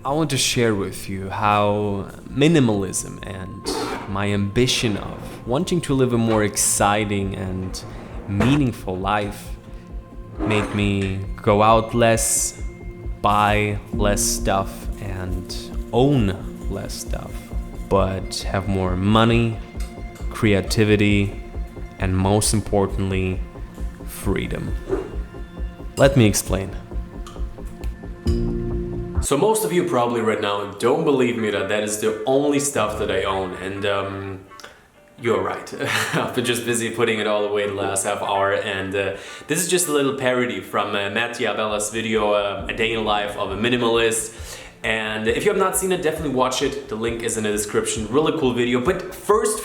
I want to share with you how minimalism and my ambition of wanting to live a more exciting and meaningful life made me go out less, buy less stuff, and own less stuff, but have more money, creativity, and most importantly, freedom. Let me explain. So most of you probably right now don't believe me that is the only stuff that I own, and you're right. I've been just busy putting it all away the last half hour, and this is just a little parody from Matt Diabella's video, A Day in the Life of a Minimalist. And if you have not seen it, definitely watch it. The link is in the description. Really cool video. But first,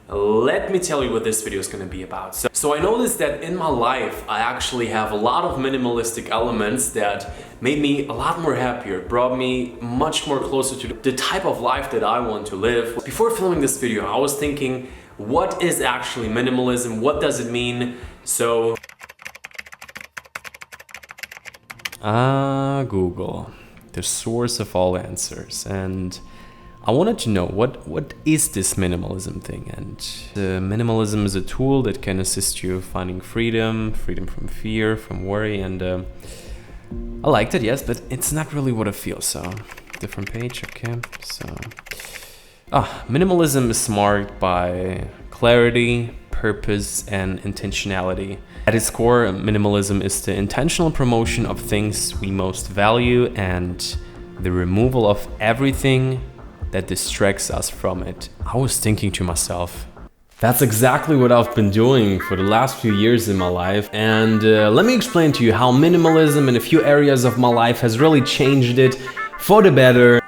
let me tell you what this video is going to be about. So I noticed that in my life, I actually have a lot of minimalistic elements that made me a lot more happier, brought me much more closer to the type of life that I want to live. Before filming this video, I was thinking, what is actually minimalism? What does it mean? So, Google, the source of all answers. And I wanted to know what is this minimalism thing, and minimalism is a tool that can assist you finding freedom from fear, from worry, and I liked it, yes, but it's not really what I feel. So different page, okay. So minimalism is marked by clarity, purpose, and intentionality. At its core, minimalism is the intentional promotion of things we most value and the removal of everything that distracts us from it. I was thinking to myself, that's exactly what I've been doing for the last few years in my life. And let me explain to you how minimalism in a few areas of my life has really changed it for the better.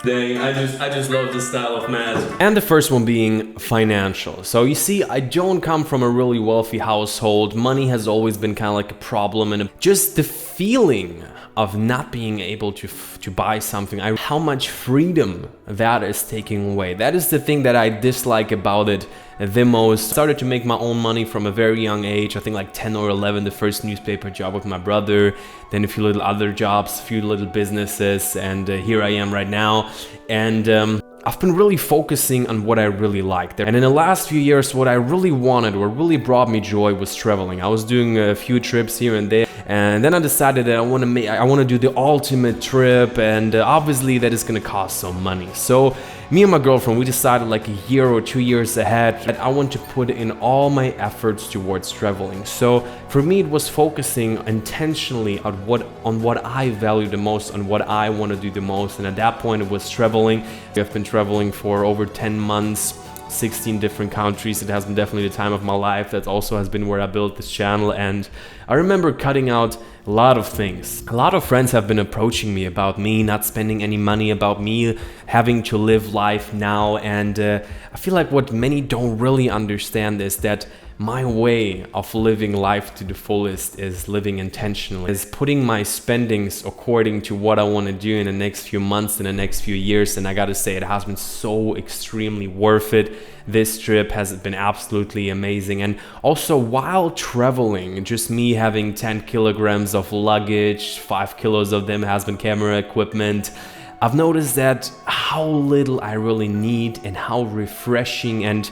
Dang, I just love this style of Matt. And the first one being financial. So you see, I don't come from a really wealthy household. Money has always been kind of like a problem, and just the feeling of not being able to buy something, how much freedom that is taking away. That is the thing that I dislike about it the most. I started to make my own money from a very young age. I think like 10 or 11, the first newspaper job with my brother, then a few little other jobs, a few little businesses, and here I am right now. And I've been really focusing on what I really liked. And in the last few years, what I really wanted, what really brought me joy, was traveling. I was doing a few trips here and there, and then I decided that I want to do the ultimate trip, and obviously that is going to cost some money. So me and my girlfriend, we decided like a year or 2 years ahead that I want to put in all my efforts towards traveling. So for me, it was focusing intentionally on what I value the most, on what I want to do the most. And at that point, it was traveling. I've been traveling for over 10 months, 16 different countries. It has been definitely the time of my life. That also has been where I built this channel. And I remember cutting out a lot of things. A lot of friends have been approaching me about me not spending any money, about me having to live life now. And I feel like what many don't really understand is that my way of living life to the fullest is living intentionally, is putting my spendings according to what I want to do in the next few months, in the next few years. And I gotta say, it has been so extremely worth it. This trip has been absolutely amazing. And also, while traveling, just me having 10 kilograms of luggage, 5 kilos of them has been camera equipment, I've noticed that how little I really need and how refreshing and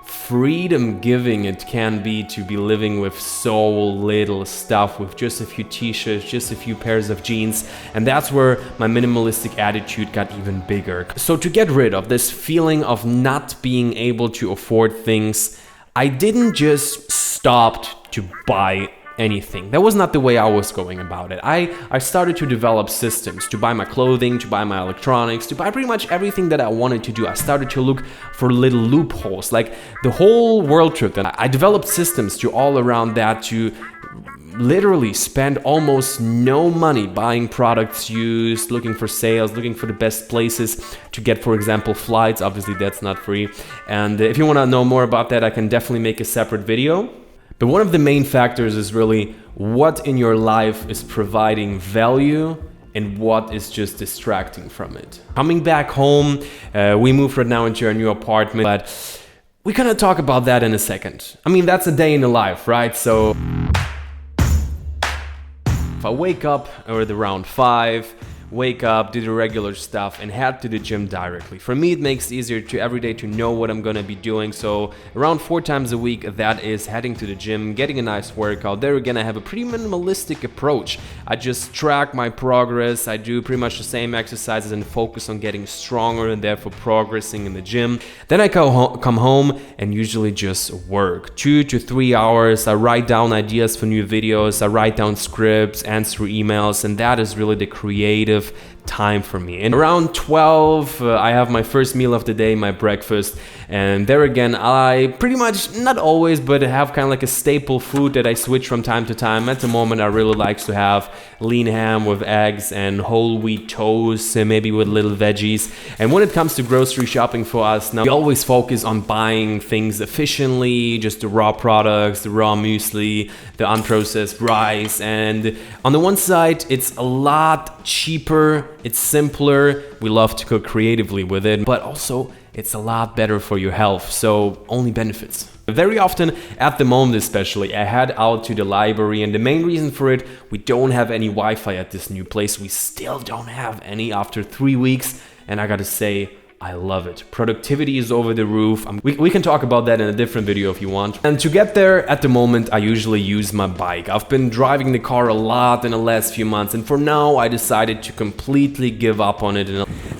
freedom giving it can be to be living with so little stuff, with just a few t-shirts, just a few pairs of jeans. And that's where my minimalistic attitude got even bigger. So to get rid of this feeling of not being able to afford things, I didn't just stop to buy anything. That was not the way I was going about it. I started to develop systems to buy my clothing, to buy my electronics, to buy pretty much everything that I wanted to do. I started to look for little loopholes, like the whole world trip. And I developed systems to all around that, to literally spend almost no money buying products used, looking for sales, looking for the best places to get, for example, flights. Obviously, that's not free. And if you want to know more about that, I can definitely make a separate video. But one of the main factors is really what in your life is providing value and what is just distracting from it. Coming back home, we moved right now into our new apartment, but we're gonna talk about that in a second. I mean, that's a day in the life, right? So If I wake up around 5, wake up, do the regular stuff, and head to the gym directly. For me, it makes it easier to every day to know what I'm gonna be doing. So around 4 times a week, that is heading to the gym, getting a nice workout. There again, I have a pretty minimalistic approach. I just track my progress. I do pretty much the same exercises and focus on getting stronger and therefore progressing in the gym. Then I come home and usually just work 2 to 3 hours. I write down ideas for new videos. I write down scripts, answer emails, and that is really the creative time for me. And around 12, I have my first meal of the day, my breakfast. And there again, I pretty much, not always, but have kind of like a staple food that I switch from time to time. At the moment, I really like to have lean ham with eggs and whole wheat toast, maybe with little veggies. And when it comes to grocery shopping for us, now we always focus on buying things efficiently, just the raw products, the raw muesli, the unprocessed rice. And on the one side, it's a lot cheaper, it's simpler, we love to cook creatively with it, but also it's a lot better for your health, so only benefits. Very often, at the moment especially, I head out to the library, and the main reason for it, we don't have any Wi-Fi at this new place. We still don't have any after 3 weeks, and I gotta say, I love it. Productivity is over the roof. We can talk about that in a different video if you want. And to get there, at the moment, I usually use my bike. I've been driving the car a lot in the last few months, and for now, I decided to completely give up on it.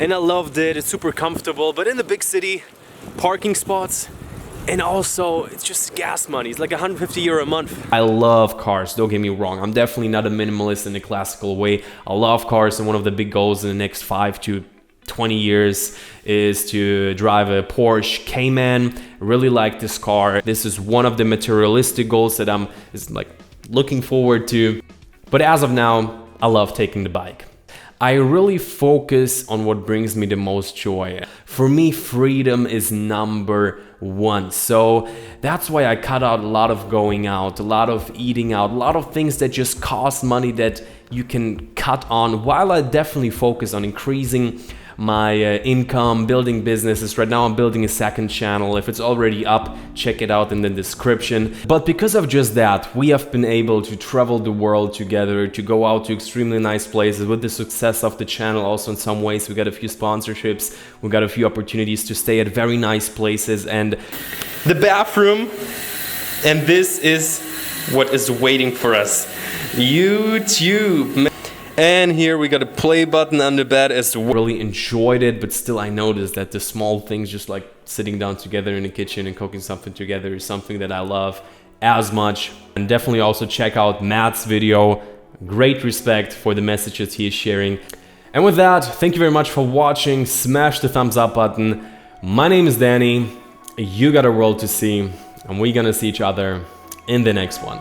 And I loved it. It's super comfortable, but in the big city, parking spots, and also it's just gas money. It's like 150 euro a month. I love cars, don't get me wrong. I'm definitely not a minimalist in the classical way. I love cars, and one of the big goals in the next 5 to 20 years is to drive a Porsche Cayman. Really like this car. This is one of the materialistic goals that I'm looking forward to. But as of now, I love taking the bike. I really focus on what brings me the most joy. For me, freedom is number one. So that's why I cut out a lot of going out, a lot of eating out, a lot of things that just cost money that you can cut on, while I definitely focus on increasing my income, building businesses. Right now I'm building a second channel. If it's already up, check it out in the description. But because of just that, we have been able to travel the world together, to go out to extremely nice places. With the success of the channel, also in some ways, we got a few sponsorships, we got a few opportunities to stay at very nice places. And the bathroom, and this is what is waiting for us. YouTube. And here we got a play button on the bed as well. Really enjoyed it, but still I noticed that the small things, just like sitting down together in the kitchen and cooking something together, is something that I love as much. And definitely also check out Matt's video. Great respect for the messages he is sharing. And with that, thank you very much for watching. Smash the thumbs up button. My name is Danny. You got a world to see, and we're gonna see each other in the next one.